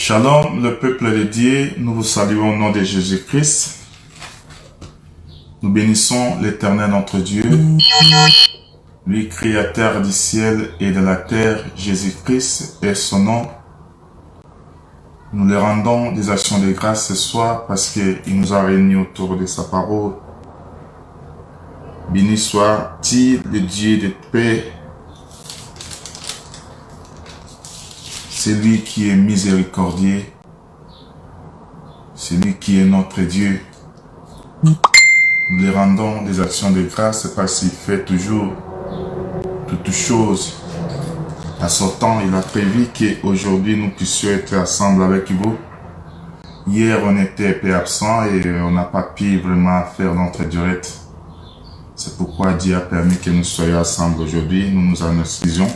Shalom, le peuple de Dieu, nous vous saluons au nom de Jésus-Christ. Nous bénissons l'Éternel notre Dieu, lui créateur du ciel et de la terre, Jésus-Christ est son nom. Nous lui rendons des actions de grâce ce soir parce qu'il nous a réunis autour de sa parole. Béni soit-il le Dieu de paix, c'est lui qui est miséricordieux, c'est lui qui est notre Dieu. Nous lui rendons des actions de grâce parce qu'il fait toujours toutes choses à son temps. Il a prévu qu'aujourd'hui nous puissions être ensemble avec vous. Hier on était peu absent et on n'a pas pu vraiment faire notre direct. C'est pourquoi Dieu a permis que nous soyons ensemble aujourd'hui. Nous nous en excusons.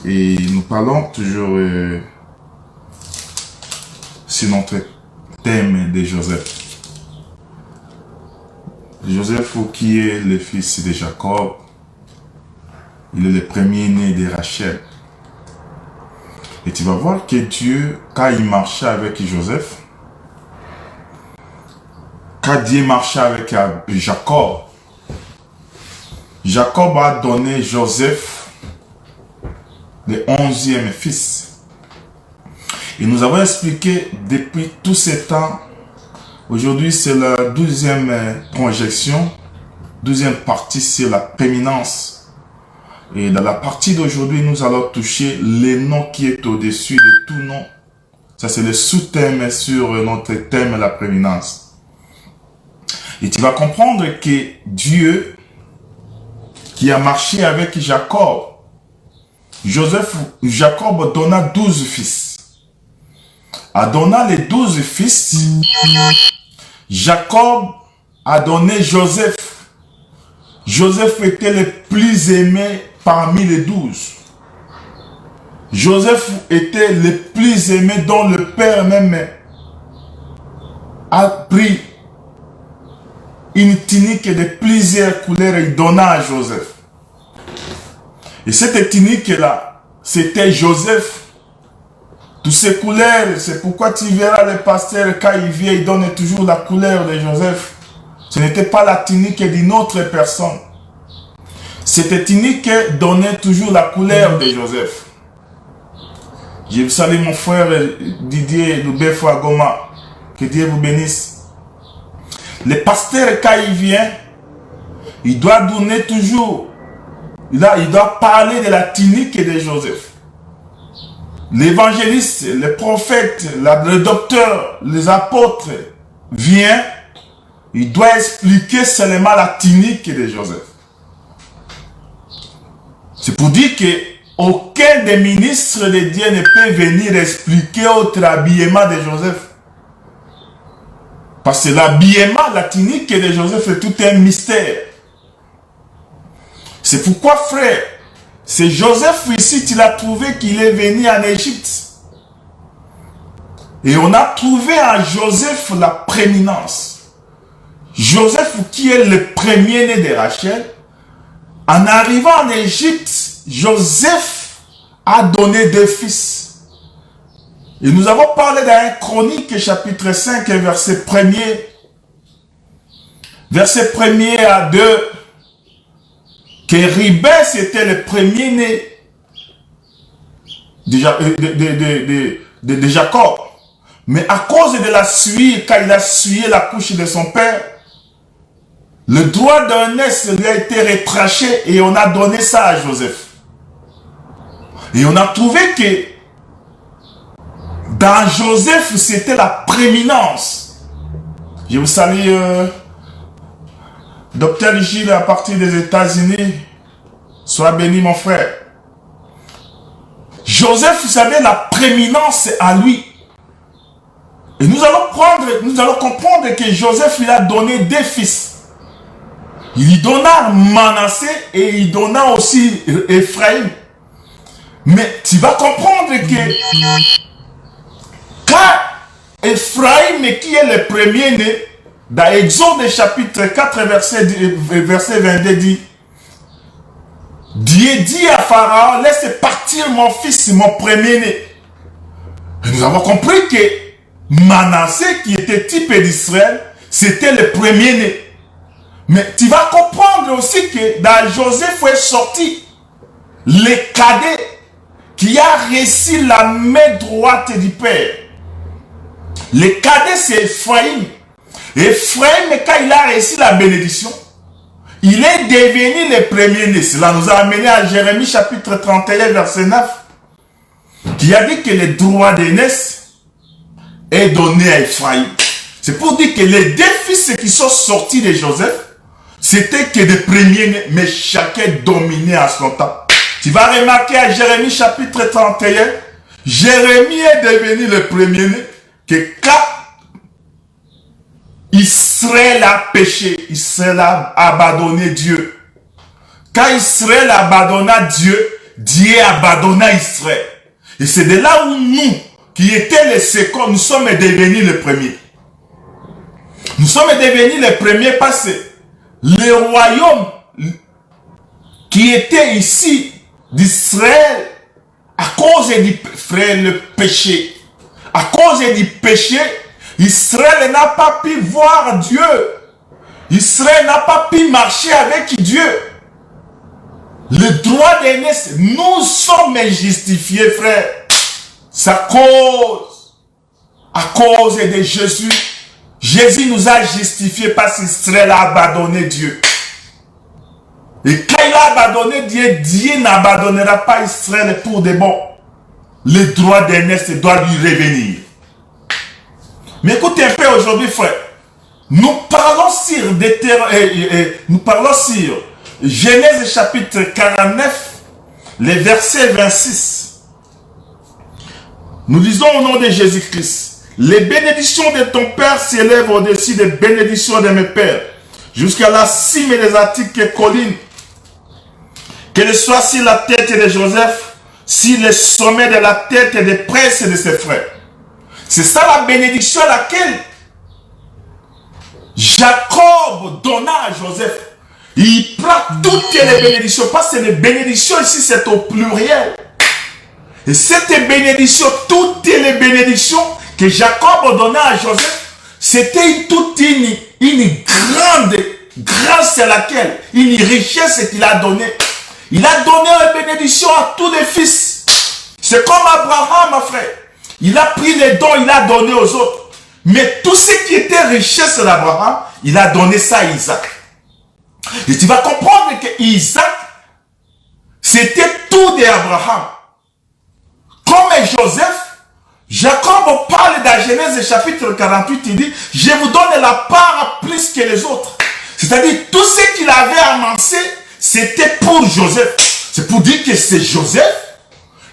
Et nous parlons toujours sur notre thème de Joseph. Joseph, qui est le fils de Jacob, il est le premier-né de Rachel. Et tu vas voir que Dieu, quand il marchait avec Joseph, quand Dieu marchait avec Jacob, Jacob a donné Joseph le 11e fils. Et nous avons expliqué depuis tout ce temps, aujourd'hui c'est la 12e projection, 12e partie sur la prééminence. Et dans la partie d'aujourd'hui, nous allons toucher le nom qui est au-dessus de tout nom. Ça c'est le sous-thème sur notre thème, la prééminence. Et tu vas comprendre que Dieu, qui a marché avec Jacob, Jacob donna 12 fils. A donné les 12 fils, Jacob a donné Joseph. Joseph était le plus aimé parmi les 12. Joseph était le plus aimé dont le père même a pris une tunique de plusieurs couleurs et donna à Joseph. Et cette tunique-là, c'était Joseph. Toutes ces couleurs, c'est pourquoi tu verras le pasteur, quand il vient, il donne toujours la couleur de Joseph. Ce n'était pas la tunique d'une autre personne. Cette tunique donnait toujours la couleur de Joseph. Je vous salue mon frère Didier Loubefo Agoma. Que Dieu vous bénisse. Le pasteur, quand il vient, il doit donner toujours. Il doit parler de la tunique de Joseph. L'évangéliste, le prophète, le docteur, les apôtres vient, il doit expliquer seulement la tunique de Joseph. C'est pour dire que aucun des ministres de Dieu ne peut venir expliquer autre habillement de Joseph. Parce que l'habillement, la tunique de Joseph est tout un mystère. C'est pourquoi, frère, c'est Joseph ici, tu l'as trouvé qu'il est venu en Égypte. Et on a trouvé en Joseph la prééminence. Joseph qui est le premier-né de Rachel. En arrivant en Égypte, Joseph a donné 2 fils. Et nous avons parlé dans 1 Chronique, chapitre 5, verset 1er. Verset 1er à 2. Que Ribin, c'était le premier-né de Jacob. Mais à cause de la suie, quand il a sué la couche de son père, le droit d'aînesse lui a été retraché et on a donné ça à Joseph. Et on a trouvé que dans Joseph, c'était la prééminence. Je vous salue, Docteur Gilles à partir des États-Unis. Sois béni mon frère. Joseph, vous savez, la prééminence à lui. Et nous allons comprendre que Joseph, il a donné 2 fils. Il donna Manassé et il donna aussi Ephraim. Mais tu vas comprendre que quand Ephraim, qui est le premier-né, dans Exode chapitre 4, verset 22 dit, Dieu dit à Pharaon, laisse partir mon fils, mon premier-né. Mais nous avons compris que Manassé, qui était type d'Israël, c'était le premier-né. Mais tu vas comprendre aussi que dans Joseph est sorti le cadet qui a reçu la main droite du Père. Le cadet, c'est Ephraïm. Ephraïm, quand il a reçu la bénédiction, il est devenu le premier-né. Cela nous a amené à Jérémie chapitre 31, verset 9, qui a dit que le droit d'aînesse est donné à Ephraïm. C'est pour dire que les deux fils qui sont sortis de Joseph, c'était que des premiers-nés, mais chacun dominait à son temps. Tu vas remarquer à Jérémie chapitre 31, Jérémie est devenu le premier-né, que quand Israël a péché, Israël a abandonné Dieu. Quand Israël abandonna Dieu, Dieu abandonna Israël. Et c'est de là où nous, qui étions les seconds, nous sommes devenus les premiers. Nous sommes devenus les premiers parce que le royaume qui était ici d'Israël, à cause du péché, à cause du péché, Israël n'a pas pu voir Dieu. Israël n'a pas pu marcher avec Dieu. Le droit d'aînesse, nous sommes justifiés, frère. C'est à cause de Jésus. Jésus nous a justifiés parce qu'Israël a abandonné Dieu. Et quand il a abandonné Dieu, Dieu n'abandonnera pas Israël pour de bon. Le droit d'aînesse doit lui revenir. Mais écoutez un peu aujourd'hui, frère. Nous parlons sur Genèse chapitre 49, le verset 26. Nous lisons au nom de Jésus-Christ. Les bénédictions de ton Père s'élèvent au-dessus des bénédictions de mes pères, jusqu'à la cime des antiques collines. Qu'elle soit sur la tête de Joseph, sur le sommet de la tête des princes et de ses frères. C'est ça la bénédiction à laquelle Jacob donna à Joseph. Il prend toutes les bénédictions, parce que les bénédictions ici c'est au pluriel. Et cette bénédiction, toutes les bénédictions que Jacob donna à Joseph, c'était toute une grande grâce à laquelle, une richesse qu'il a donnée. Il a donné une bénédiction à tous les fils. C'est comme Abraham, ma frère. Il a pris les dons, il a donné aux autres. Mais tout ce qui était richesse d'Abraham, il a donné ça à Isaac. Et tu vas comprendre que Isaac, c'était tout d'Abraham. Comme Joseph, Jacob parle dans Genèse chapitre 48, il dit, je vous donne la part plus que les autres. C'est-à-dire, tout ce qu'il avait amassé, c'était pour Joseph. C'est pour dire que c'est Joseph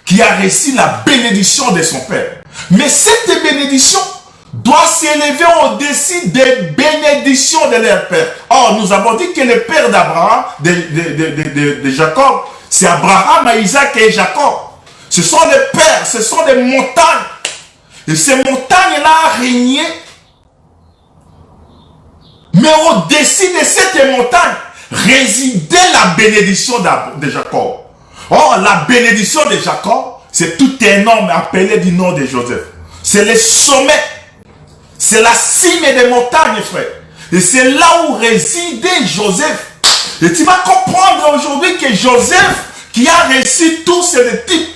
qui a reçu la bénédiction de son père. Mais cette bénédiction doit s'élever au-dessus des bénédictions de leur père. Or, nous avons dit que le père d'Abraham, de Jacob, c'est Abraham, Isaac et Jacob. Ce sont des pères, ce sont des montagnes. Et ces montagnes-là ont régné. Mais au-dessus de cette montagne, résidait la bénédiction de Jacob. Or, la bénédiction de Jacob, c'est tout un homme appelé du nom de Joseph. C'est le sommet. C'est la cime des montagnes, frère. Et c'est là où résidait Joseph. Et tu vas comprendre aujourd'hui que Joseph, qui a reçu tous ces types,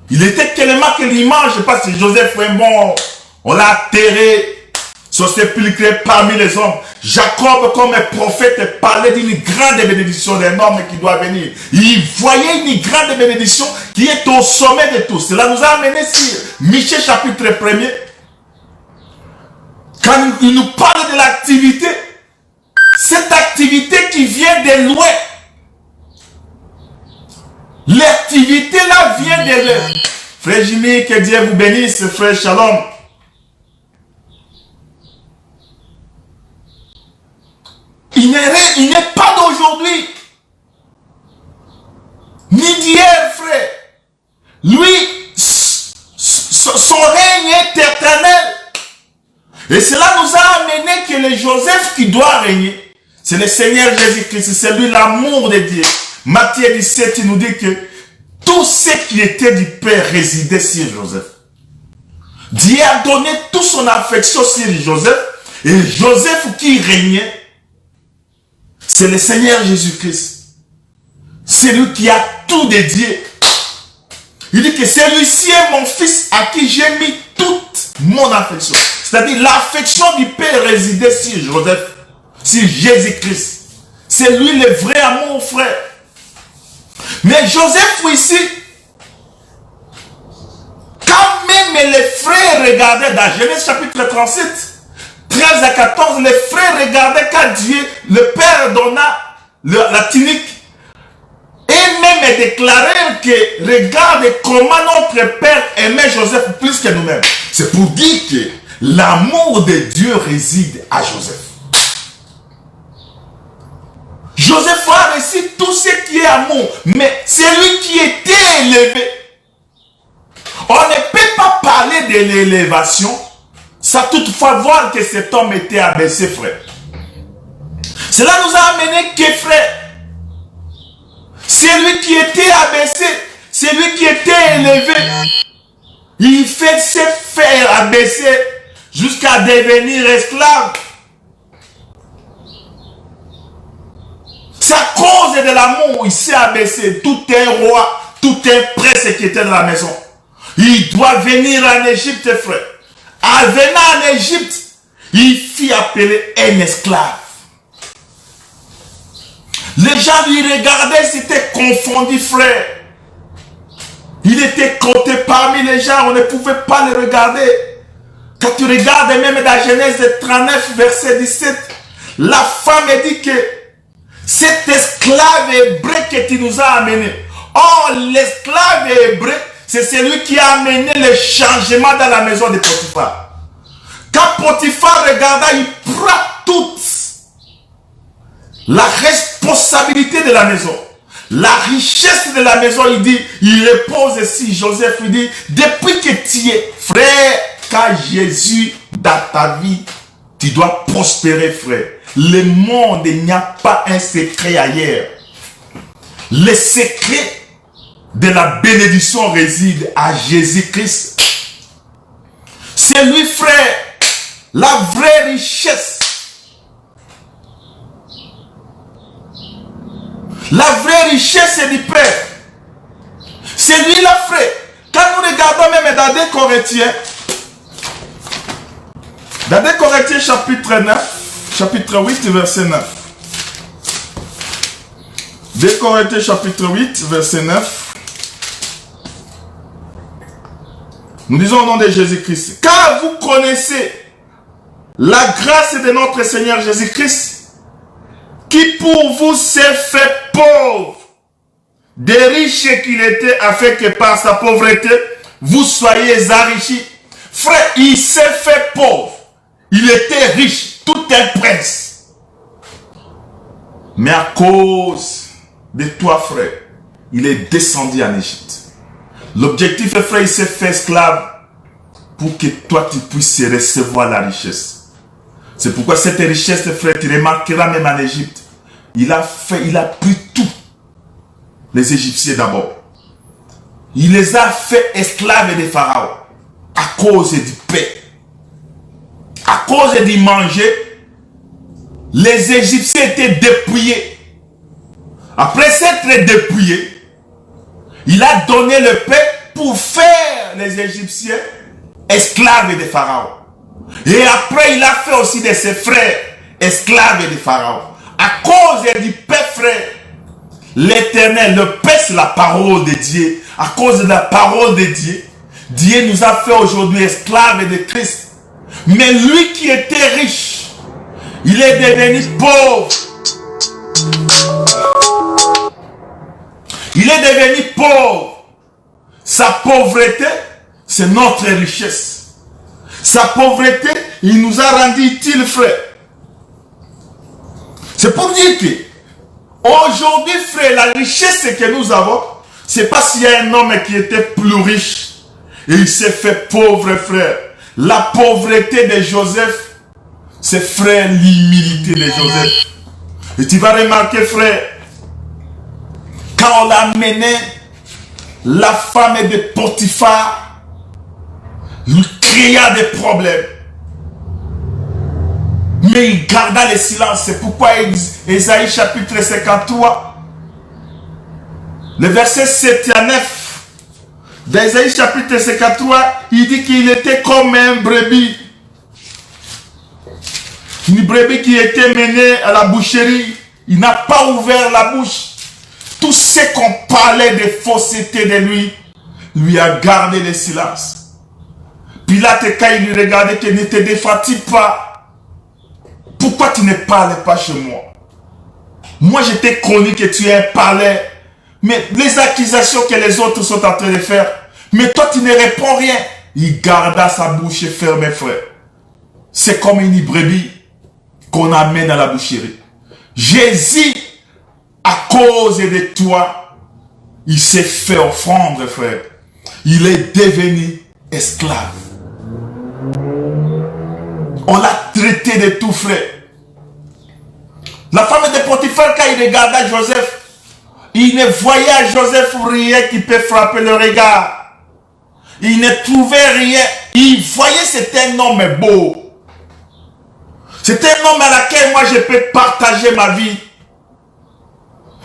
il était tellement que l'image, parce que Joseph est mort, on l'a enterré, son sépulcre parmi les hommes. Jacob, comme un prophète, parlait d'une grande bénédiction d'un homme qui doit venir. Il voyait une grande bénédiction qui est au sommet de tous. Cela nous a amené sur Michée chapitre 1er. Quand il nous parle de l'activité, cette activité qui vient de loin, l'activité là vient de loin. Frère Jimmy, que Dieu vous bénisse, frère Shalom. Il n'est pas d'aujourd'hui, ni d'hier, frère. Lui, son règne est éternel. Et cela nous a amené que le Joseph qui doit régner, c'est le Seigneur Jésus-Christ, c'est lui l'amour de Dieu. Matthieu 17, il nous dit que tout ce qui était du Père résidait sur Joseph. Dieu a donné toute son affection sur Joseph. Et Joseph qui régnait, c'est le Seigneur Jésus-Christ. C'est lui qui a tout dédié. Il dit que celui-ci est mon fils à qui j'ai mis toute mon affection. C'est-à-dire l'affection du Père résidait sur Joseph, sur Jésus-Christ. C'est lui le vrai amour, frère. Mais Joseph ici, quand même les frères regardaient dans Genèse chapitre 37, 13 à 14, les frères regardaient quand Dieu, le Père donna la tunique. Et même déclarèrent que regarde comment notre Père aimait Joseph plus que nous-mêmes. C'est pour dire que l'amour de Dieu réside à Joseph. Joseph a reçu tout ce qui est amour, mais c'est lui qui était élevé. On ne peut pas parler de l'élévation sans toutefois voir que cet homme était abaissé, frère. Cela nous a amené que, frère, c'est lui qui était abaissé, c'est lui qui était élevé. Il fait se faire abaisser jusqu'à devenir esclave. C'est à cause de l'amour, il s'est abaissé. Tout un roi, tout un prince qui était dans la maison. Il doit venir en Égypte, frère. En venant en Égypte, il fit appeler un esclave. Les gens lui regardaient, c'était confondu, frère. Il était compté parmi les gens, on ne pouvait pas le regarder. Quand tu regardes même dans Genèse 39, verset 17, la femme dit que cet esclave hébreu que tu nous as amené. Oh, l'esclave hébreu, c'est celui qui a amené le changement dans la maison de Potiphar. Quand Potiphar regarda, il prend toute la responsabilité de la maison. La richesse de la maison, il dit, il repose ici. Joseph, il dit, depuis que tu es frère, car Jésus dans ta vie, tu dois prospérer, frère. Le monde, il n'y a pas un secret ailleurs. Le secret de la bénédiction réside à Jésus-Christ. C'est lui, frère, la vraie richesse. La vraie richesse est du Père. C'est lui, la frère. Quand nous regardons même dans 2 Corinthiens, dans 2 Corinthiens chapitre 9, chapitre 8, verset 9. 2 Corinthiens chapitre 8, verset 9. Nous disons au nom de Jésus-Christ. Car vous connaissez la grâce de notre Seigneur Jésus-Christ, qui pour vous s'est fait pauvre, des riches qu'il était, afin que par sa pauvreté, vous soyez enrichis. Frère, il s'est fait pauvre. Il était riche, tout un prince. Mais à cause de toi, frère, il est descendu en Égypte. L'objectif, frère, il s'est fait esclave pour que toi, tu puisses recevoir la richesse. C'est pourquoi cette richesse, frère, tu remarqueras même en Égypte. Il a pris tout. Les Égyptiens d'abord. Il les a fait esclaves de Pharaon. À cause du pain. À cause du manger, les Égyptiens étaient dépouillés. Après s'être dépouillés, il a donné le pain pour faire les Égyptiens esclaves de Pharaon. Et après, il a fait aussi de ses frères esclaves de Pharaon. À cause du pain, frère, l'Éternel, le pain, c'est la parole de Dieu. À cause de la parole de Dieu, Dieu nous a fait aujourd'hui esclaves de Christ. Mais lui qui était riche, il est devenu pauvre. Il est devenu pauvre. Sa pauvreté, c'est notre richesse. Sa pauvreté, il nous a rendu utile, frère. C'est pour dire que aujourd'hui, frère, la richesse que nous avons, c'est pas s'il y a un homme qui était plus riche et il s'est fait pauvre, frère. La pauvreté de Joseph, c'est, frère, l'humilité de Joseph. Et tu vas remarquer, frère, quand on l'a mené, la femme de Potiphar lui créa des problèmes. Mais il garda le silence. C'est pourquoi Ésaïe chapitre 53, le verset 7 à 9, d'Ésaïe chapitre 53, il dit qu'il était comme un brebis. Une brebis qui était menée à la boucherie. Il n'a pas ouvert la bouche. Tout ce qu'on parlait de fausseté de lui a gardé le silence. Pilate, quand il lui regardait, qu'il ne te défends-tu pas? Pourquoi tu ne parles pas chez moi? Moi, je t'ai connu que tu es un parleur. Mais les accusations que les autres sont en train de faire, mais toi, tu ne réponds rien. Il garda sa bouche fermée, frère. C'est comme une brebis qu'on amène à la boucherie. Jésus, à cause de toi, il s'est fait offrande, frère. Il est devenu esclave. On l'a traité de tout, frère. La femme de Potiphar, quand il regarda Joseph, il ne voyait à Joseph rien qui peut frapper le regard. Il ne trouvait rien. Il voyait que c'était un homme beau. C'était un homme à laquelle moi je peux partager ma vie.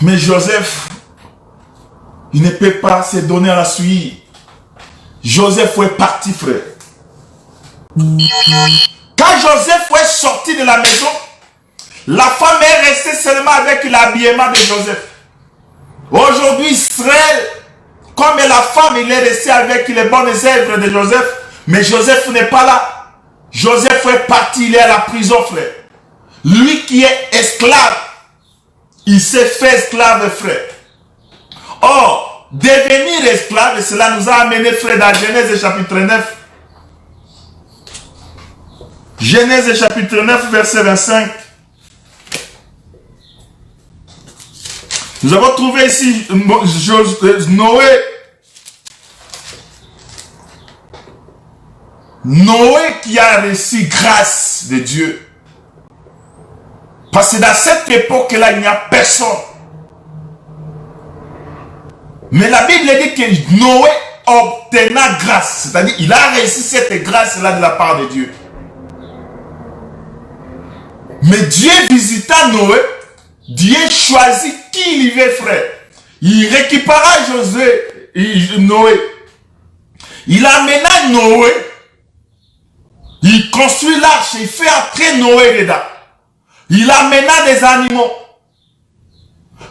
Mais Joseph, il ne peut pas se donner à la suite. Joseph est parti, frère. Quand Joseph est sorti de la maison, la femme est restée seulement avec l'habillement de Joseph. Aujourd'hui, Israël, comme la femme, il est resté avec les bonnes œuvres de Joseph, mais Joseph n'est pas là. Joseph est parti, il est à la prison, frère. Lui qui est esclave, il s'est fait esclave, frère. Or, devenir esclave, cela nous a amené, frère, dans Genèse chapitre 9. Genèse chapitre 9, verset 25. Nous avons trouvé ici Noé. Noé qui a reçu grâce de Dieu. Parce que dans cette époque-là, il n'y a personne. Mais la Bible dit que Noé obtena grâce. C'est-à-dire qu'il a reçu cette grâce-là de la part de Dieu. Mais Dieu visita Noé. Dieu choisit qui il veut, frère. Il récupéra Noé. Il amena Noé. Il construit l'arche. Il fait entrer Noé dedans. Il amena des animaux.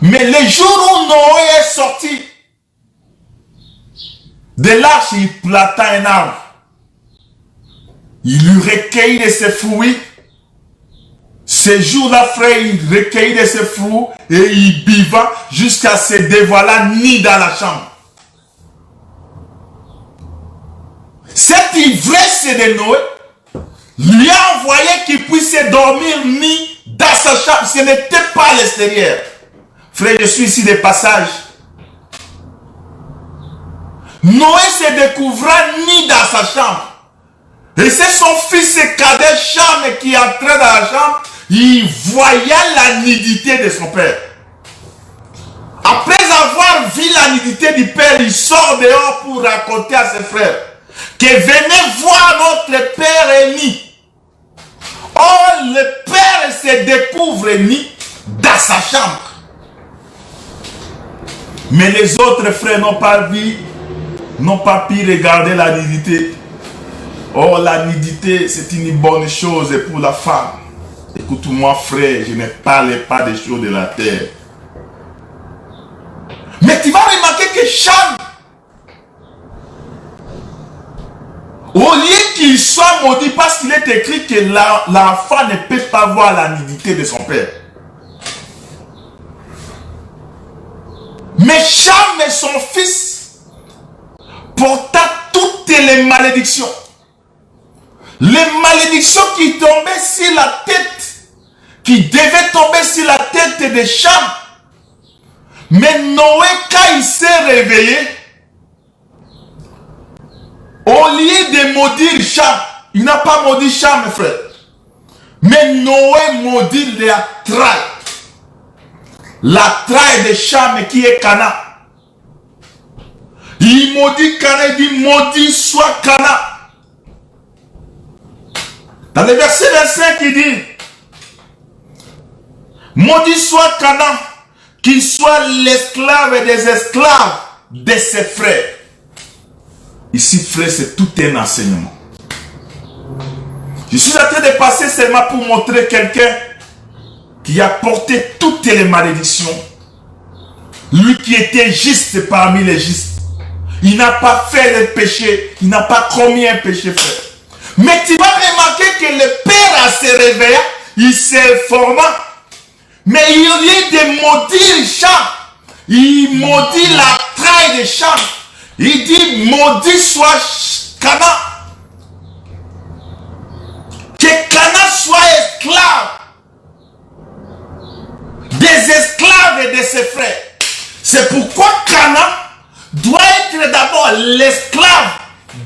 Mais le jour où Noé est sorti de l'arche, il planta un arbre. Il lui recueillit de ses fruits. Ce jour-là, frère, il recueillit de ses fruits et il biva jusqu'à se dévoiler ni dans la chambre. Cette ivresse de Noé lui a envoyé qu'il puisse dormir ni dans sa chambre. Ce n'était pas à l'extérieur. Frère, je suis ici de passage. Noé se découvra ni dans sa chambre. Et c'est son fils cadet Cham qui entrait dans la chambre. Il voyait la nudité de son père. Après avoir vu la nudité du père, il sort dehors pour raconter à ses frères que venez voir notre père est nu. Or, le père se découvre nu dans sa chambre. Mais les autres frères n'ont pas vu, n'ont pas pu regarder la nudité. Or, la nudité, c'est une bonne chose pour la femme. Écoute-moi, frère, je ne parle pas des choses de la terre. Mais tu vas remarquer que Cham, au lieu qu'il soit maudit, parce qu'il est écrit que l'enfant ne peut pas voir la nudité de son père. Mais Cham et son fils portaient toutes les malédictions. Les malédictions qui tombaient sur la tête, qui devaient tomber sur la tête de Cham. Mais Noé, quand il s'est réveillé, au lieu de maudire Cham, il n'a pas maudit Cham, mes frères. Mais Noé maudit la traille. La traille de Cham qui est Cana. Il maudit Cana, il dit maudit soit Cana. Dans le verset 25, il dit, maudit soit Canaan, qu'il soit l'esclave des esclaves de ses frères. Ici, frère, c'est tout un enseignement. Je suis en train de passer seulement pour montrer quelqu'un qui a porté toutes les malédictions. Lui qui était juste parmi les justes. Il n'a pas fait le péché. Il n'a pas commis un péché, frère. Mais tu vas remarquer que le père se réveilla. Il s'est formé. Mais il y a de maudire les champs. Il maudit la traille des champs. Il dit maudit soit Canaan. Que Canaan soit esclave. Des esclaves et de ses frères. C'est pourquoi Canaan doit être d'abord l'esclave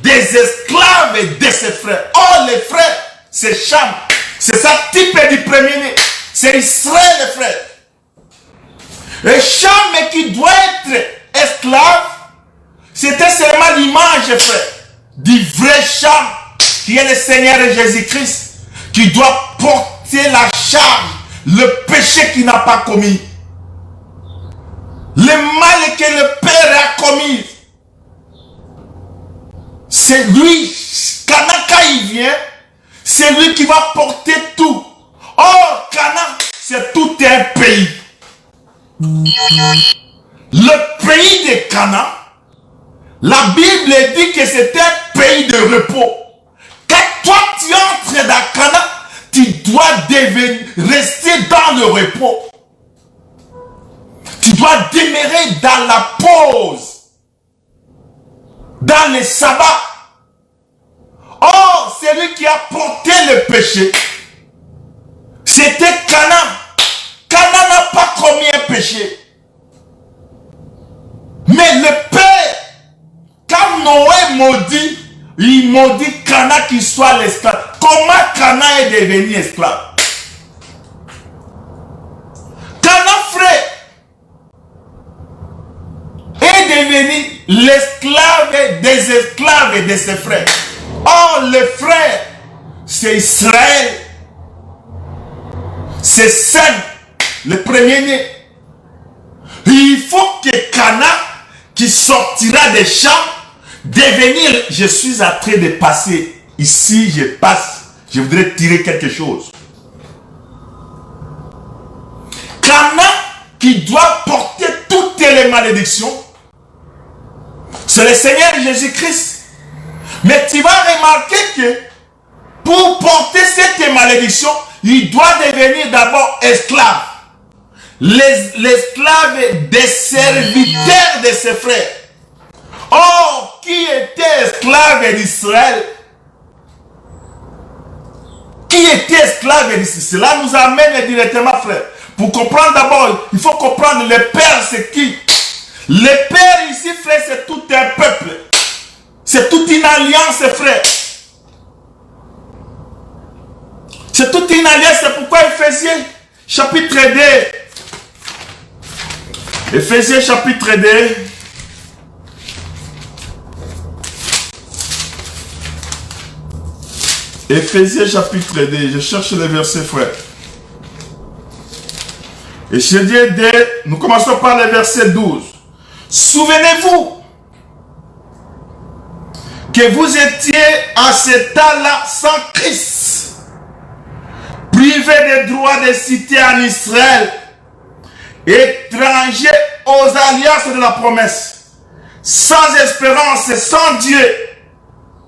des esclaves et de ses frères. Oh, les frères, c'est Cham. C'est ça type du premier-né. C'est Israël, les frères. Et Cham qui doit être esclave, c'était seulement l'image, frère, du vrai Cham, qui est le Seigneur Jésus-Christ, qui doit porter la charge, le péché qu'il n'a pas commis. Le mal que le Père a commis. C'est lui, Canaan, quand il vient, c'est lui qui va porter tout. Or, Canaan, c'est tout un pays. Le pays de Canaan, la Bible dit que c'est un pays de repos. Quand toi tu entres dans Canaan, tu dois rester dans le repos. Tu dois demeurer dans la pause, dans les sabbats. Or, celui qui a porté le péché, c'était Canaan. Canaan n'a pas commis un péché. Mais le Père, quand Noé maudit, il maudit Canaan qui soit l'esclave. Comment Canaan est devenu esclave? Canaan, frère, est devenu l'esclave des esclaves et de ses frères. Or, le frère, c'est Israël. C'est Sem, le premier-né. Il faut que Canaan, qui sortira des champs, devenir, je suis en train de passer, ici je passe, je voudrais tirer quelque chose. Canaan, qui doit porter toutes les malédictions, c'est le Seigneur Jésus-Christ. Mais tu vas remarquer que pour porter cette malédiction, il doit devenir d'abord esclave. L'esclave des serviteurs de ses frères. Or, qui était esclave d'Israël? Qui était esclave d'Israël? Cela nous amène directement, frère. Pour comprendre d'abord, il faut comprendre le Père, c'est qui? Le Père ici, frère, c'est tout un peuple. C'est toute une alliance, frère. C'est toute une alliance. C'est pourquoi Éphésiens, chapitre 2. Éphésiens, chapitre 2. Éphésiens, chapitre 2. Je cherche le verset, frère. Et je dis 2. Nous commençons par le verset 12. Souvenez-vous que vous étiez à ce temps-là sans Christ, privés des droits de cité en Israël, étrangers aux alliances de la promesse, sans espérance et sans Dieu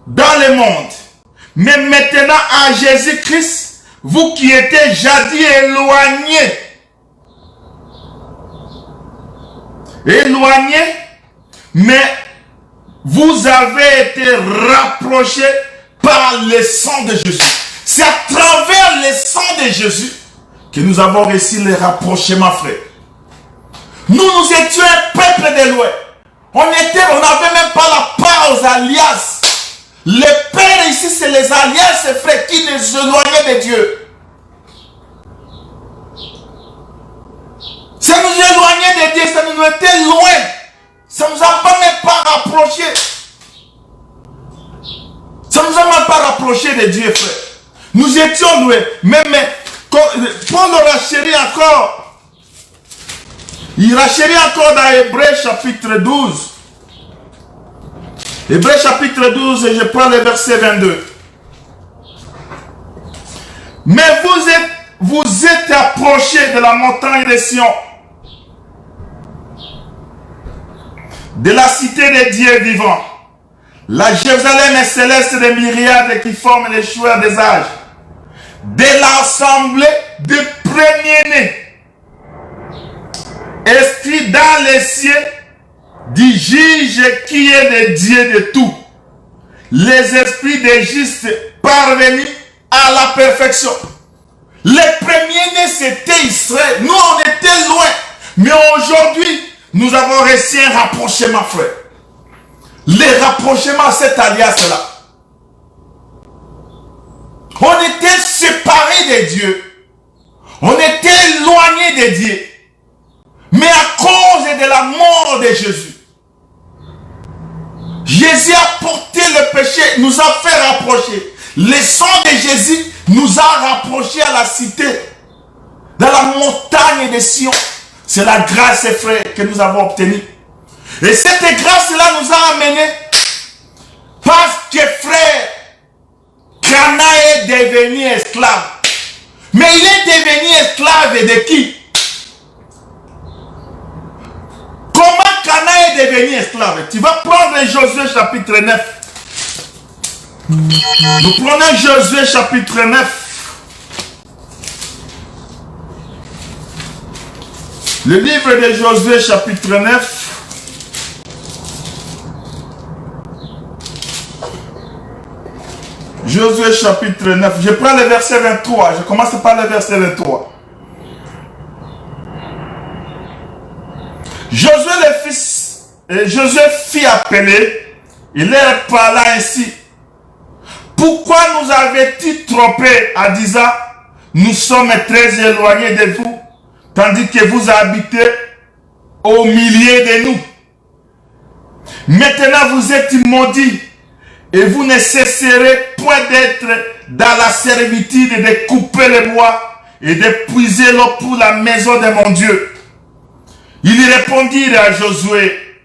dans le monde. Mais maintenant à Jésus-Christ, vous qui étiez jadis éloignés, mais vous avez été rapprochés par le sang de Jésus. C'est à travers le sang de Jésus que nous avons réussi le rapprochement, frère. Nous étions un peuple de loin. On n'avait même pas la part aux alliances. Le Père ici, c'est les alliances, frère, qui nous éloignaient de Dieu. Ça nous éloignait de Dieu, ça nous était loin. Ça ne nous a pas même pas rapprochés. Ça ne nous a même pas rapprochés de Dieu, frère. Nous étions doués. Mais Paul rachérit encore. Il rachérit encore dans Hébreux chapitre 12. Hébreux chapitre 12, et je prends le verset 22. Mais vous êtes approchés de la montagne de Sion, de la cité des dieux vivants, la Jérusalem céleste des myriades qui forment les joueurs des âges, de l'assemblée des premiers-nés, inscrits dans les cieux du juge qui est le Dieu de tout, les esprits des justes parvenus à la perfection. Les premiers-nés, c'était Israël. Nous, on était loin. Mais aujourd'hui, nous avons réussi un rapprochement, frère. Les rapprochements, cette alliance-là. On était séparés de Dieu. On était éloignés de Dieu. Mais à cause de la mort de Jésus, Jésus a porté le péché, nous a fait rapprocher. Le sang de Jésus nous a rapprochés à la cité, dans la montagne de Sion. C'est la grâce, frère, que nous avons obtenue. Et cette grâce-là nous a amenés parce que, frère, Cana est devenu esclave. Mais il est devenu esclave de qui? Comment Cana est devenu esclave? Tu vas prendre Josué chapitre 9. Nous prenons Josué chapitre 9. Le livre de Josué chapitre 9. Josué chapitre 9. Je prends le verset 23. Je commence par le verset 23. Josué fit appeler. Il leur parla ainsi. Pourquoi nous avez-tu trompé en disant, nous sommes très éloignés de vous, tandis que vous habitez au milieu de nous? Maintenant vous êtes maudits, et vous ne cesserez point d'être dans la servitude de couper le bois et de puiser l'eau pour la maison de mon Dieu. Ils répondirent à Josué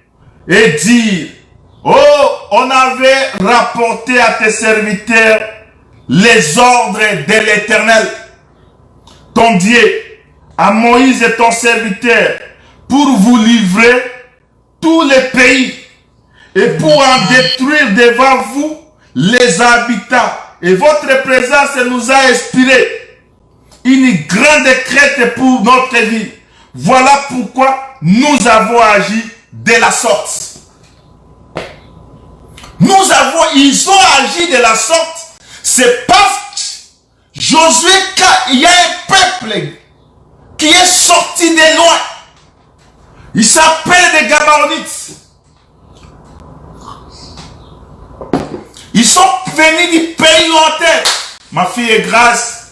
et dirent, oh, on avait rapporté à tes serviteurs les ordres de l'Éternel, ton Dieu, à Moïse et ton serviteur, pour vous livrer tous les pays et pour en détruire devant vous les habitants. Et votre présence nous a inspiré une grande crête pour notre vie. Voilà pourquoi nous avons agi de la sorte. Ils ont agi de la sorte. C'est parce que Josué, il y a un peuple qui est sorti de loin. Il s'appelle les Gabaonites. Ils sont venus du pays lointain. Ma fille est grâce.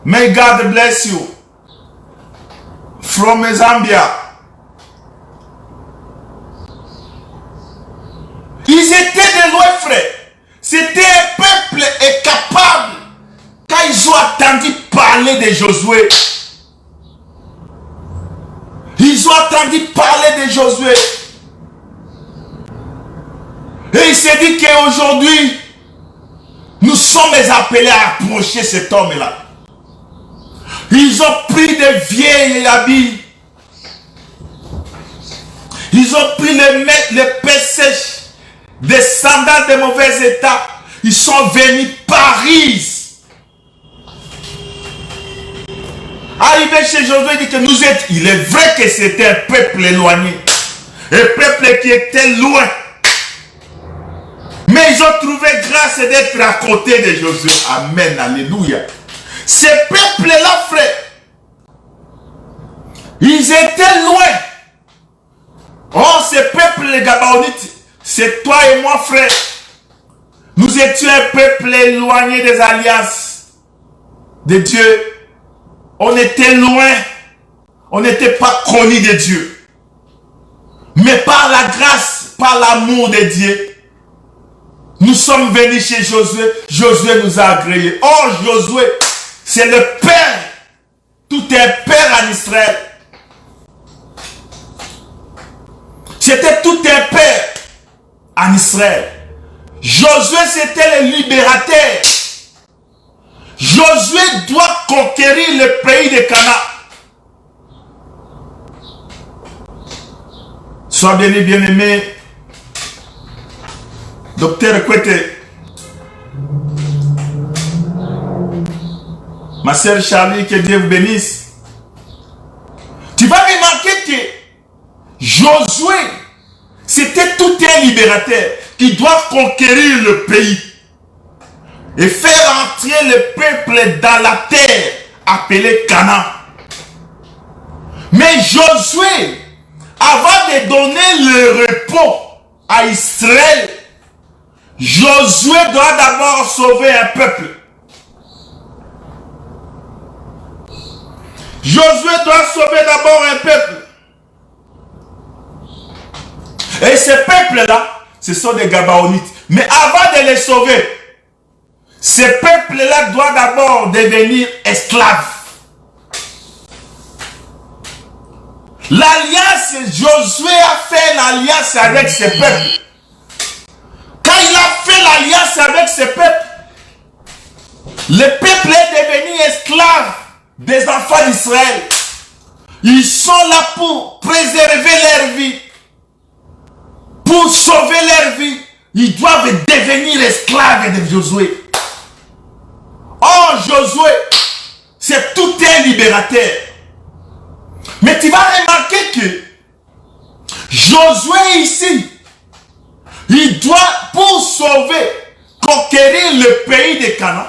May God bless you. From Zambia. Ils étaient de loin, frère. C'était un peuple incapable. Quand ils ont entendu parler de Josué, ils ont entendu parler de Josué. Et il s'est dit qu'aujourd'hui, nous sommes appelés à approcher cet homme-là. Ils ont pris des vieilles habits. Ils ont pris les pets sèches, des sandales de mauvais état. Ils sont venus Paris. Arrivé chez Josué, il dit que nous êtes. Il est vrai que c'était un peuple éloigné. Un peuple qui était loin. Mais ils ont trouvé grâce d'être à côté de Josué. Amen, alléluia. Ces peuples-là, frère, ils étaient loin. Oh, ces peuples, les Gabaonites, c'est toi et moi, frère. Nous étions un peuple éloigné des alliances de Dieu. On était loin. On n'était pas connus de Dieu. Mais par la grâce, par l'amour de Dieu, Nous sommes venus chez Josué. Josué nous a agréés. Oh, Josué, c'est le père. Tout est père en Israël. C'était tout un père en Israël. Josué, c'était le libérateur. Josué doit conquérir le pays de Canaan. Sois béni, bien-aimé. Docteur Kwete. Ma sœur Charlie, que Dieu vous bénisse. Tu vas remarquer que Josué, c'était tout un libérateur qui doit conquérir le pays et faire entrer le peuple dans la terre appelée Canaan. Mais Josué, avant de donner le repos à Israël, Josué doit d'abord sauver un peuple. Josué doit sauver d'abord un peuple. Et ce peuple-là, ce sont des Gabaonites. Mais avant de les sauver, ce peuple-là doit d'abord devenir esclave. L'alliance, Josué a fait l'alliance avec ce peuple. Quand il a fait l'alliance avec ce peuple, le peuple est devenu esclave des enfants d'Israël. Ils sont là pour préserver leur vie. Pour sauver leur vie, ils doivent devenir esclaves de Josué. Oh, Josué, c'est tout un libérateur. Mais tu vas remarquer que Josué ici, il doit, pour sauver, conquérir le pays de Canaan,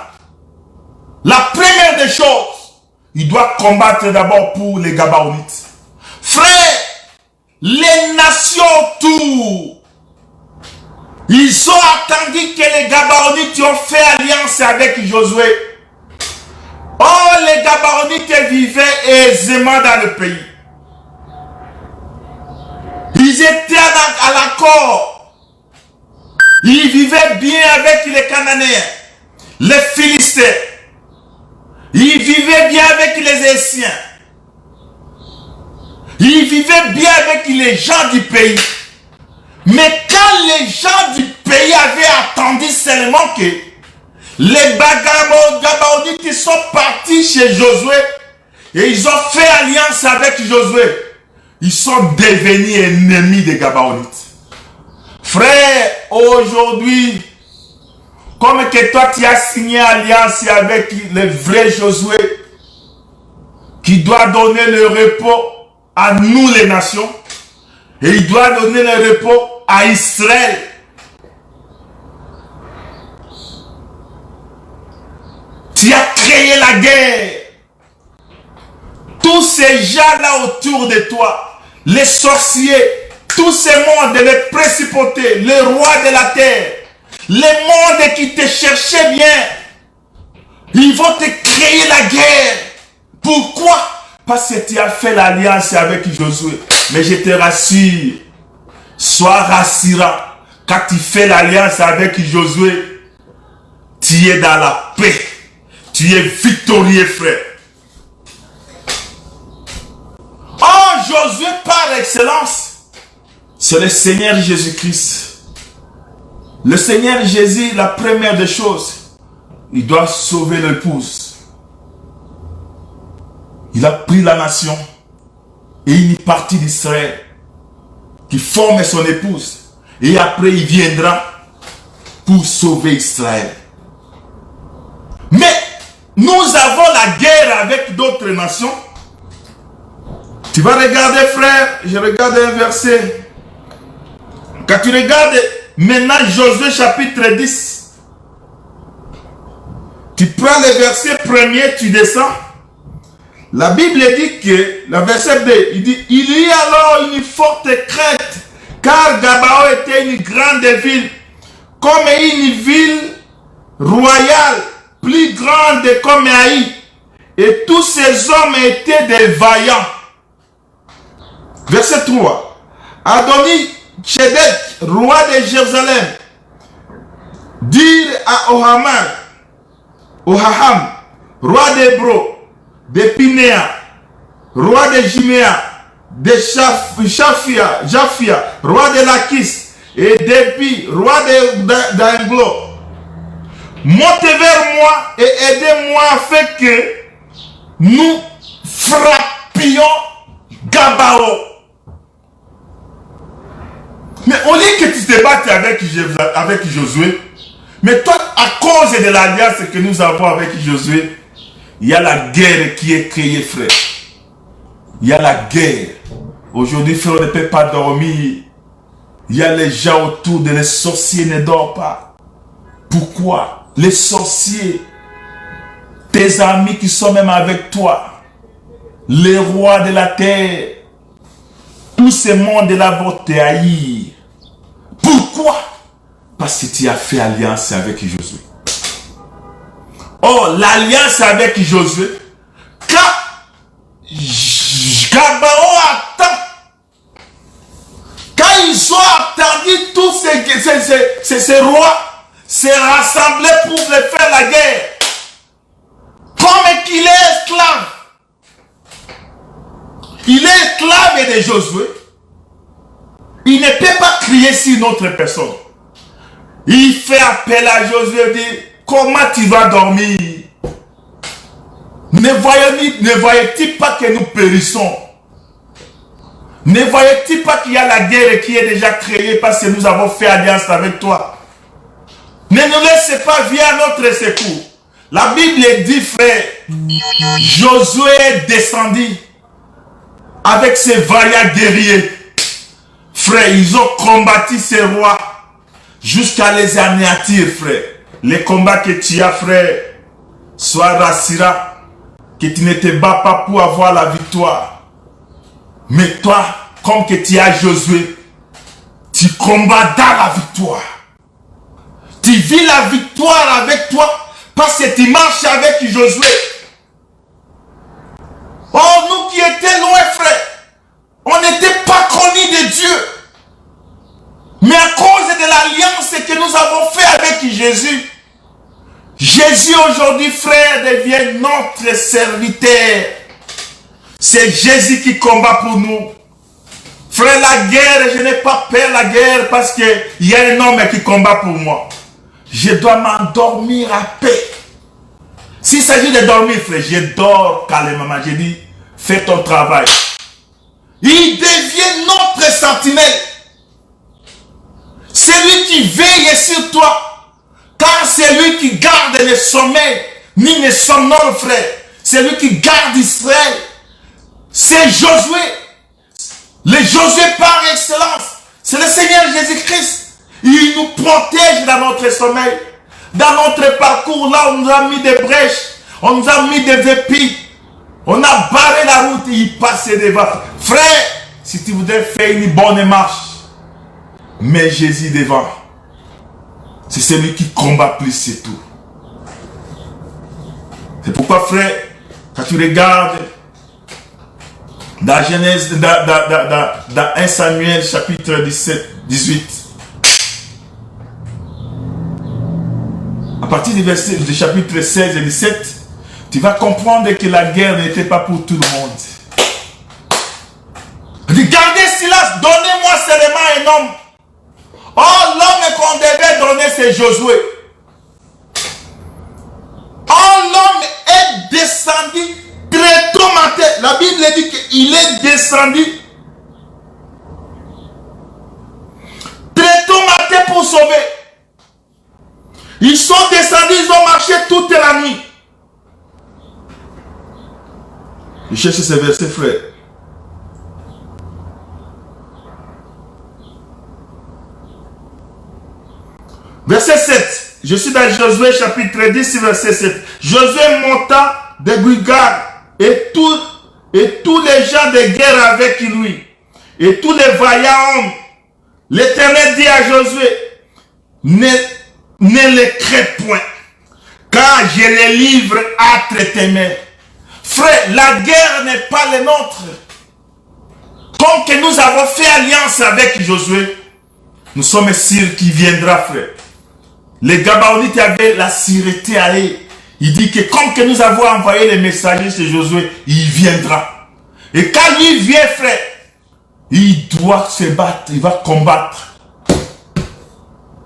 la première des choses, il doit combattre d'abord pour les Gabaonites. Frère, les nations autour, ils ont attendu que les Gabaonites ont fait alliance avec Josué. Oh, les Gabaonites vivaient aisément dans le pays. Ils étaient à l'accord. Ils vivaient bien avec les Cananéens, les Philistins. Ils vivaient bien avec les Essiens. Ils vivaient bien avec les gens du pays. Mais quand les gens du pays avaient attendu seulement que les Gabaonites sont partis chez Josué et ils ont fait alliance avec Josué, ils sont devenus ennemis des Gabaonites. Frère, aujourd'hui, comme que toi tu as signé alliance avec le vrai Josué, qui doit donner le repos à nous les nations, et il doit donner le repos à Israël. Tu as créé la guerre. Tous ces gens-là autour de toi, les sorciers, tous ces mondes, les principautés, les rois de la terre, les mondes qui te cherchaient bien, ils vont te créer la guerre. Pourquoi? Parce que tu as fait l'alliance avec Josué. Mais je te rassure, sois rassurant. Quand tu fais l'alliance avec Josué, tu es dans la paix. Tu es victorieux, frère. Oh, Josué par excellence, c'est le Seigneur Jésus-Christ. Le Seigneur Jésus, la première des choses, il doit sauver l'épouse. Il a pris la nation et il est parti d'Israël qui forme son épouse. Et après il viendra pour sauver Israël. Mais nous avons la guerre avec d'autres nations. Tu vas regarder, frère, je regarde un verset. Quand tu regardes maintenant Josué chapitre 10, tu prends le verset premier, tu descends. La Bible dit que, le verset 2, il dit, il y a alors une forte crainte, car Gabao était une grande ville, comme une ville royale, plus grande comme Haï, et tous ces hommes étaient des vaillants. Verset 3. Adoni-Tchédek, roi de Jérusalem, dire à Ohaham, roi d'Hébron, de Pinéa, roi de Jiméa, de Japhia, roi de Lakis, et d'Epi, roi d'Anglo, montez vers moi et aidez-moi afin que nous frappions Gabao. Mais au lieu que tu te battes avec Josué, mais toi, à cause de l'alliance que nous avons avec Josué, il y a la guerre qui est créée, frère. Il y a la guerre. Aujourd'hui, frère, on ne peut pas dormir. Il y a les gens autour de les sorciers ne dorment pas. Pourquoi? Les sorciers, tes amis qui sont même avec toi, les rois de la terre, tout ce monde-là vont te haïr. Pourquoi? Parce que tu as fait alliance avec Josué. Oh, l'alliance avec Josué, quand Gabao attend, quand ils ont attendu tous ces rois se rassembler pour les faire la guerre, comme qu'il est esclave, il est esclave de Josué, il ne peut pas crier sur une autre personne. Il fait appel à Josué et dit, comment tu vas dormir? Ne voyez-il pas que nous périssons? Ne voyez-il pas qu'il y a la guerre qui est déjà créée parce que nous avons fait alliance avec toi? Ne nous laissez pas venir à notre secours. La Bible dit, frère, Josué est descendu avec ses vaillants guerriers. Frère, ils ont combattu ces rois jusqu'à les anéantir, frère. Les combats que tu as, frère, sois rassurant que tu ne te bats pas pour avoir la victoire. Mais toi, comme que tu as Josué, tu combats dans la victoire. Tu vis la victoire avec toi parce que tu marches avec Josué. Oh, nous qui étions loin, frère, on n'était pas connus de Dieu. Mais à cause de l'alliance que nous avons fait avec Jésus, Jésus aujourd'hui, frère, devient notre serviteur. C'est Jésus qui combat pour nous. Frère, la guerre, je n'ai pas peur de la guerre parce qu'il y a un homme qui combat pour moi. Je dois m'endormir à paix. S'il s'agit de dormir, frère, je dors calmement. Je dis, fais ton travail. Il devient notre sentinelle. C'est lui qui veille sur toi. Car c'est lui qui garde le sommeil, ni le somnol, frère. C'est lui qui garde Israël. C'est Josué. Le Josué par excellence. C'est le Seigneur Jésus-Christ. Il nous protège dans notre sommeil. Dans notre parcours, là, on nous a mis des brèches. On nous a mis des épis. On a barré la route et il passe devant. Frère, si tu voudrais faire une bonne marche, mets Jésus devant. C'est celui qui combat plus, c'est tout. C'est pourquoi, frère, quand tu regardes dans Genèse, dans 1 Samuel chapitre 18, à partir du verset du chapitre 16 et 17, tu vas comprendre que la guerre n'était pas pour tout le monde. Gardez silence, donnez-moi seulement un homme. Oh, l'homme qu'on devait donner, c'est Josué. Oh, l'homme est descendu très tôt matin. La Bible dit qu'il est descendu très tôt matin pour sauver. Ils sont descendus, ils ont marché toute la nuit. Je cherche ces versets, frère. Verset 7. Je suis dans Josué chapitre 10, verset 7. Josué monta de Gilgal et tous les gens de guerre avec lui. Et tous les vaillants hommes. L'Éternel dit à Josué, ne les crains point, car je les livre entre tes mains. Frère, la guerre n'est pas la nôtre. Comme que nous avons fait alliance avec Josué, nous sommes sûrs qu'il viendra, frère. Les Gabaonites avaient la sûreté à eux. Il dit que comme que nous avons envoyé les messagers chez Josué, il viendra. Et quand lui vient, frère, il doit se battre, il va combattre.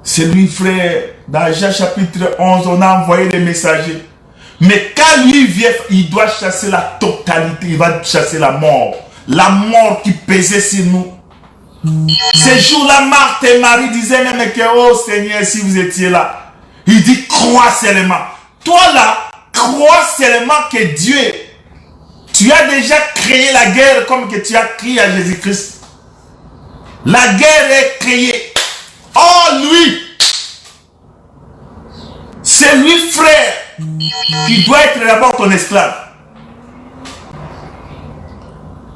C'est lui, frère, dans Jean chapitre 11, on a envoyé les messagers. Mais quand lui vient, il doit chasser la totalité, il va chasser la mort. La mort qui pesait sur nous. Ces jours-là, Marthe et Marie disaient même que, oh Seigneur, si vous étiez là. Il dit, crois seulement. Toi là, crois seulement que Dieu, tu as déjà créé la guerre comme que tu as crié à Jésus-Christ. La guerre est créée. Oh lui, c'est lui frère qui doit être d'abord ton esclave.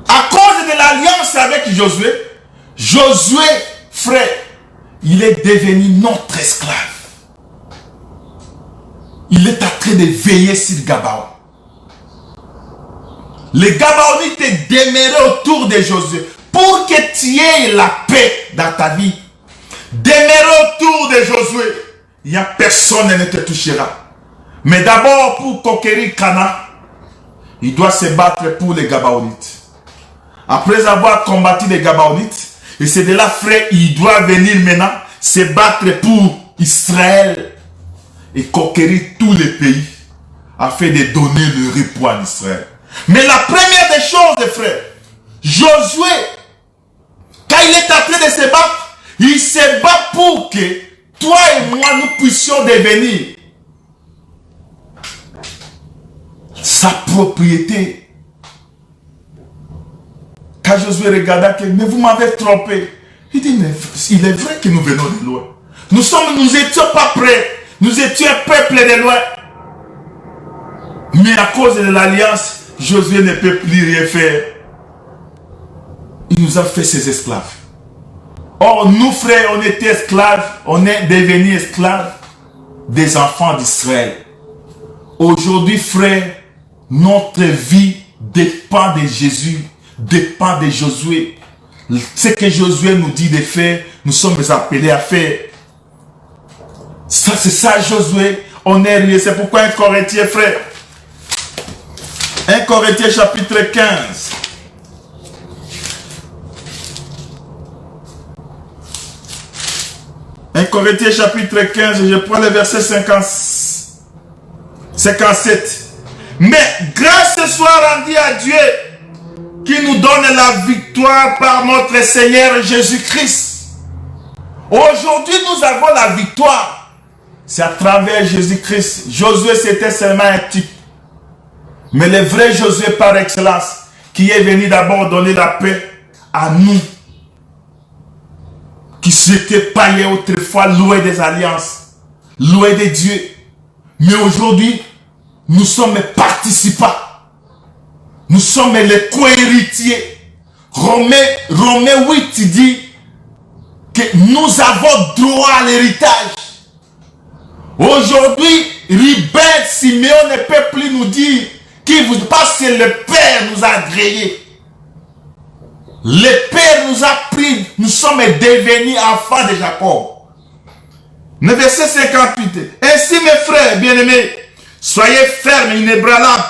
À cause de l'alliance avec Josué, Josué, frère, il est devenu notre esclave. Il est en train de veiller sur Gabaon. Les Gabaonites demeuraient autour de Josué pour que tu aies la paix dans ta vie. Demeurer autour de Josué. Il n'y a personne qui ne te touchera. Mais d'abord, pour conquérir Canaan, il doit se battre pour les Gabaonites. Après avoir combattu les Gabaonites, et c'est de là, frère, il doit venir maintenant se battre pour Israël et conquérir tous les pays afin de donner le repos à Israël. Mais la première des choses, frère, Josué, quand il est en train de se battre, il se bat pour que toi et moi, nous puissions devenir sa propriété. Quand Josué regarda que, mais vous m'avez trompé. Il dit, mais il est vrai que nous venons de loin. Nous étions pas prêts. Nous étions un peuple de loin. Mais à cause de l'alliance, Josué ne peut plus rien faire. Il nous a fait ses esclaves. Or, nous, frères, on était esclaves. On est devenus esclaves des enfants d'Israël. Aujourd'hui, frères, notre vie dépend de Jésus, dépend de Josué. Ce que Josué nous dit de faire, nous sommes appelés à faire. Ça, c'est ça, Josué. On est lié. C'est pourquoi 1 Corinthiens, frère. 1 Corinthiens chapitre 15. Un Corinthiens chapitre 15, je prends le verset 57. Mais grâce soit rendue à Dieu qui nous donne la victoire par notre Seigneur Jésus-Christ. Aujourd'hui, nous avons la victoire. C'est à travers Jésus-Christ. Josué, c'était seulement un type. Mais le vrai Josué par excellence, qui est venu d'abord donner la paix à nous, qui s'étaient païens autrefois, loués des alliances, loués de Dieu. Mais aujourd'hui, nous sommes participants. Nous sommes les co-héritiers. Romains 8 dit que nous avons droit à l'héritage. Aujourd'hui, Ribert Simeon ne peut plus nous dire parce que le Père nous a agréés. Le Père nous a pris, nous sommes devenus enfants de Jacob. Le verset 58. Ainsi, mes frères bien-aimés, soyez fermes, inébranlables,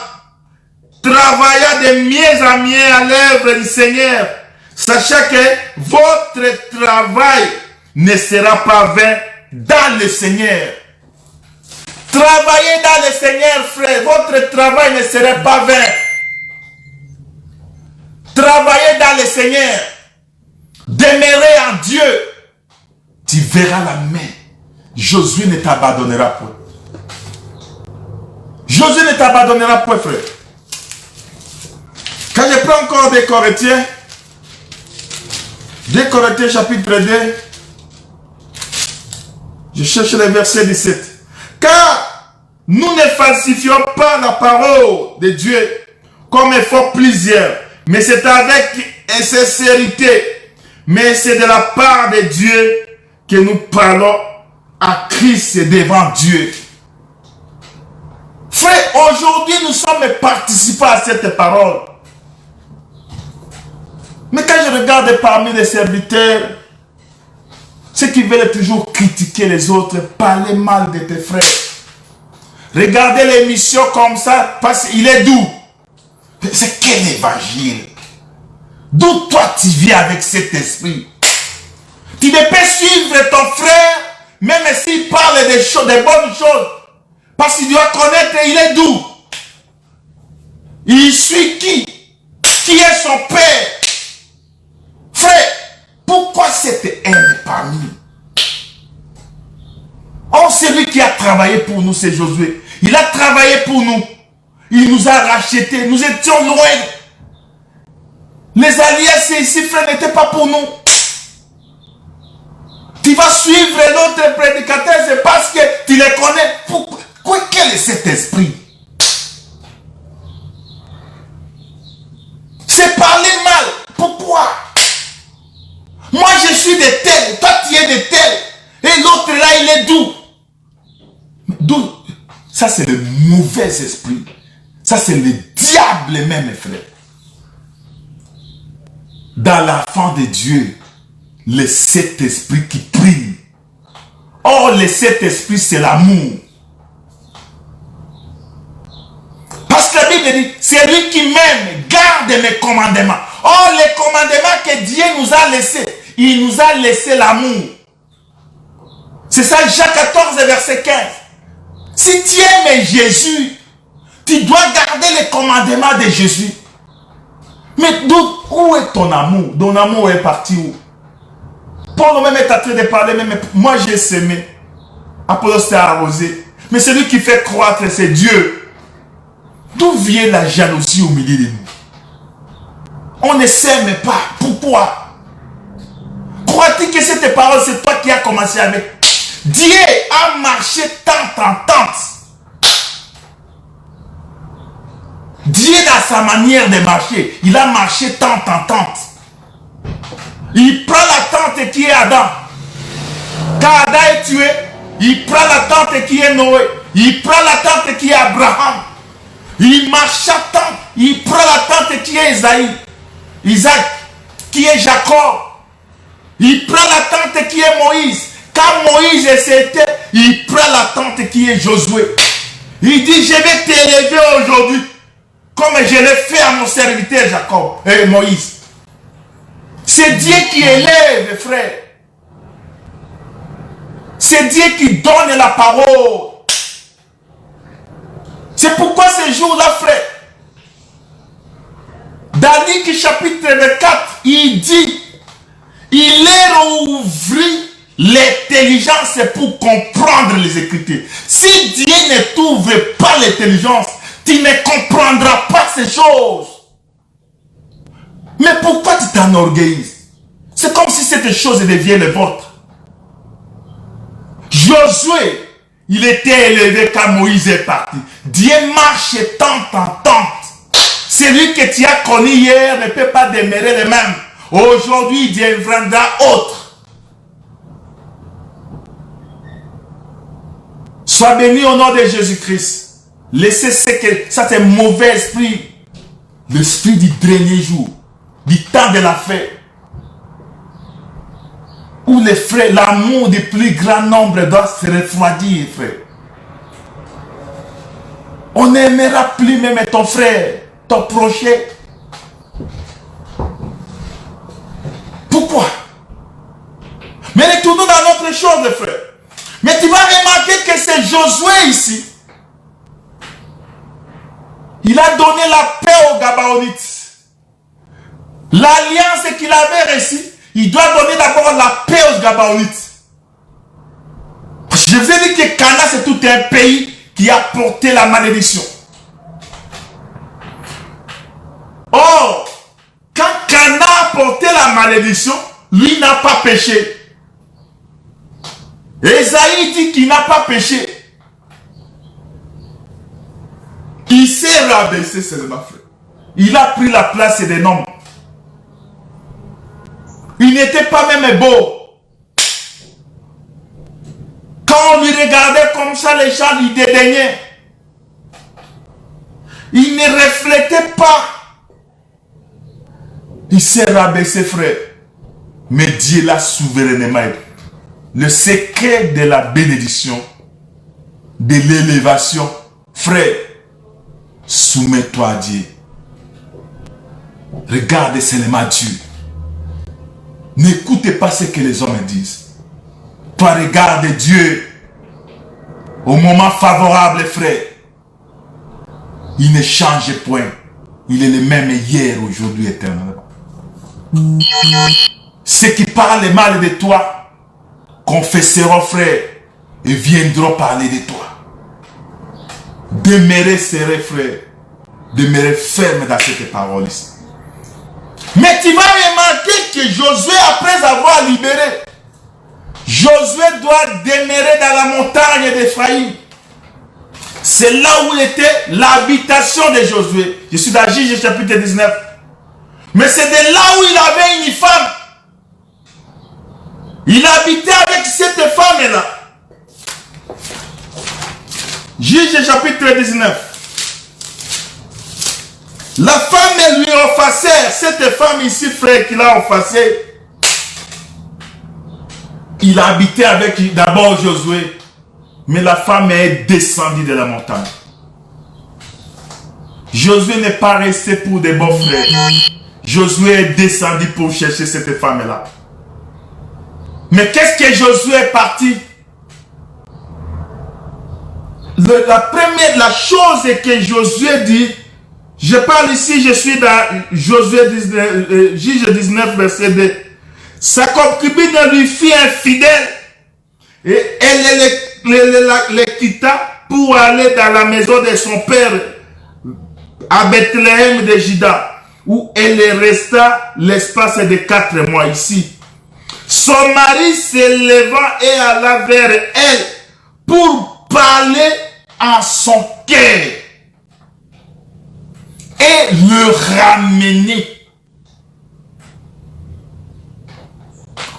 travaillant de mieux en mieux à l'œuvre du Seigneur, sachant que votre travail ne sera pas vain dans le Seigneur. Travaillez dans le Seigneur, frère, votre travail ne sera pas vain. Travaillez dans le Seigneur. Demeurez en Dieu. Tu verras la main. Josué ne t'abandonnera point. Josué ne t'abandonnera point, frère. Quand je prends encore des Corinthiens, 2 Corinthiens chapitre 2, je cherche le verset 17. Car nous ne falsifions pas la parole de Dieu comme il faut plusieurs. Mais c'est avec sincérité. Mais c'est de la part de Dieu que nous parlons à Christ devant Dieu. Frère, aujourd'hui nous sommes participants à cette parole. Mais quand je regarde parmi les serviteurs, Ceux qui veulent toujours critiquer les autres, parler mal de tes frères. Regardez l'émission comme ça, parce qu'il est doux. C'est quel évangile? D'où toi tu viens avec cet esprit? Tu ne peux suivre ton frère, même s'il parle des choses, des bonnes choses. Parce qu'il doit connaître, il est doux. Il suit qui? Qui est son père? Frère, pourquoi cette haine parmi nous? Oh, celui qui a travaillé pour nous, c'est Josué. Il a travaillé pour nous. Il nous a rachetés. Nous étions loin. Les alliances ici, frère, n'étaient pas pour nous. Tu vas suivre l'autre prédicateur, c'est parce que tu les connais. Pourquoi? Quel est cet esprit? C'est parler mal. Pourquoi? Moi, je suis de tel. Toi, tu es de tel. Et l'autre là, il est doux. D'où? Ça, c'est le mauvais esprit. Ça, c'est le diable même, frère. Dans l'enfant de Dieu, le Saint-Esprit qui prie. Or, le Saint-Esprit, c'est l'amour. Parce que la Bible dit, c'est lui qui m'aime, garde mes commandements. Or, les commandements que Dieu nous a laissés, il nous a laissé l'amour. C'est ça, Jacques 14, verset 15. Si tu aimes Jésus, tu dois garder les commandements de Jésus. Mais où est ton amour? Ton amour est parti où? Paul même est en train de parler, même moi j'ai semé. Apollos s'est arrosé. Mais celui qui fait croître, c'est Dieu. D'où vient la jalousie au milieu de nous? On ne s'aime pas. Pourquoi? Crois-tu que cette parole, c'est toi qui as commencé avec? Dieu a marché tant en tant. Dieu, dans sa manière de marcher, il a marché tant en tant. Il prend la tente qui est Adam. Quand Adam est tué, il prend la tente qui est Noé. Il prend la tente qui est Abraham. Il marche à tant. Il prend la tente qui est Isaac, qui est Jacob. Il prend la tente qui est Moïse. Quand Moïse est c'était, il prend la tente qui est Josué. Il dit, je vais t'élever aujourd'hui, comme je l'ai fait à mon serviteur Jacob et Moïse. C'est Dieu qui élève, frère. C'est Dieu qui donne la parole. C'est pourquoi ce jour-là, frère, dans Luc chapitre 24, il dit, il leur ouvrit l'intelligence pour comprendre les Écritures. Si Dieu ne t'ouvre pas l'intelligence, tu ne comprendras pas ces choses. Mais pourquoi tu t'enorgueillises? C'est comme si cette chose devienne le vôtre. Josué, il était élevé quand Moïse est parti. Dieu marche tant en tant. Celui que tu as connu hier ne peut pas demeurer le même. Aujourd'hui, Dieu viendra autre. Sois béni au nom de Jésus-Christ. Laissez ça, c'est un mauvais esprit. L'esprit du dernier jour, du temps de la fête. Où les frères, l'amour du plus grand nombre doit se refroidir, frère. On n'aimera plus même ton frère, ton prochain. Pourquoi? Mais retournons dans notre chose, frère. Mais tu vas remarquer que c'est Josué ici. Il a donné la paix aux Gabaonites. L'alliance qu'il avait reçue, il doit donner d'abord la paix aux Gabaonites. Je vous ai dit que Cana, c'est tout un pays qui a porté la malédiction. Or, quand Cana a porté la malédiction, lui n'a pas péché. Esaïe dit qu'il n'a pas péché. Il s'est rabaissé seulement, frère. Il a pris la place des noms. Il n'était pas même beau. Quand on lui regardait comme ça, les gens lui dédaignaient. Il ne reflétait pas. Il s'est rabaissé, frère. Mais Dieu l'a souverainement le secret de la bénédiction, de l'élévation, frère, soumets-toi à Dieu. Regarde seulement Dieu. N'écoutez pas ce que les hommes disent. Toi, regarde Dieu. Au moment favorable, frère. Il ne change point. Il est le même hier, aujourd'hui, éternellement. Ceux qui parlent mal de toi confesseront, frère, et viendront parler de toi. Demeurez serré, frère. Demeurez ferme dans cette parole ici. Mais tu vas remarquer que Josué, après avoir libéré, Josué doit demeurer dans la montagne d'Ephraïm. C'est là où était l'habitation de Josué. Je suis dans Juge chapitre 19. Mais c'est de là où il avait une femme. Il habitait avec cette femme-là. Juge chapitre 19. La femme lui offensait. Cette femme ici, frère, qui l'a offensé. Il habitait avec d'abord Josué. Mais la femme est descendue de la montagne. Josué n'est pas resté pour des beaux frères. Josué est descendu pour chercher cette femme-là. Mais qu'est-ce que Josué est parti? La chose que Josué dit, je parle ici, je suis dans Josué 19, Juge 19, verset 2. Sa concubine lui fit infidèle et elle le quitta pour aller dans la maison de son père à Bethléem de Juda, où elle resta l'espace de 4 mois ici. Son mari s'éleva et alla vers elle pour parler à son cœur et le ramener.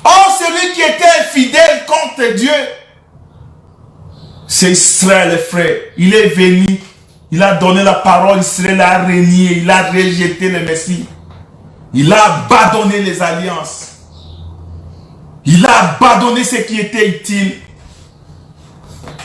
Or, celui qui était infidèle contre Dieu, c'est Israël, frère. Il est venu, il a donné la parole, Israël a régné, il a rejeté le Messie. Il a abandonné les alliances. Il a abandonné ce qui était utile.